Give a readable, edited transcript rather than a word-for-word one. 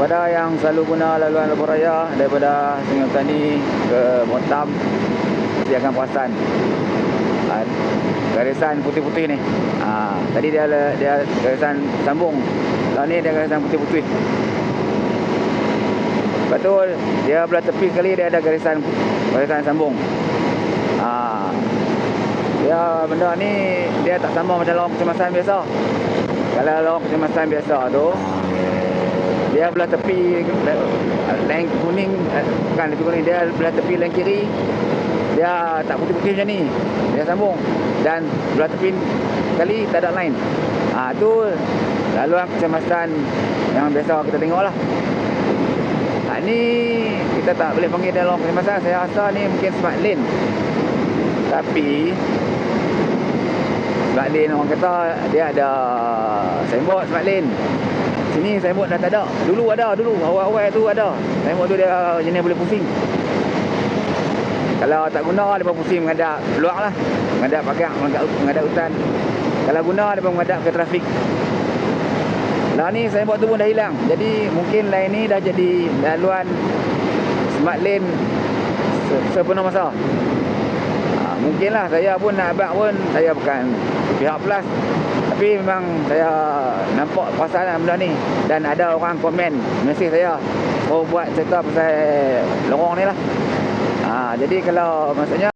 kepada yang selalu guna laluan lebuh raya daripada Sungai Petani ke Batam, mesti akan perasan garisan putih-putih ni. Tadi dia garisan sambung, lah ni dia garisan putih-putih. Lepas tu dia belah tepi sekali dia ada garisan sambung. Dia benda ni dia tak sama macam lorong kecemasan biasa. Kalau lorong kecemasan biasa tu dia belah tepi lain kuning, bukan tepi kuning, dia belah tepi lain kiri dia tak putih-putih macam ni, dia sambung, dan belah tepi sekali tak ada line. Tu laluan kecemasan yang biasa kita tengok lah. Ni kita tak boleh panggil dia lorong kecemasan, saya rasa ni mungkin smart lane. Tapi smart lane orang kata dia ada signboard smart lane. Sini signboard dah tak ada. Dulu awal-awal tu ada. Signboard tu dia jenis boleh pusing. Kalau tak guna dia pusing menghadap luar lah. Menghadap pagar, menghadap hutan. Kalau guna dia menghadap ke trafik. Lah ni signboard tu pun dah hilang. Jadi mungkin lain ni dah jadi laluan smart lane sepenuh masa. Mungkinlah saya pun nak abang pun, saya bukan pihak PLAS, tapi memang saya nampak perasaan benda ni. Dan ada orang komen mesej saya, buat cerita pasal lorong ni lah. Jadi kalau maksudnya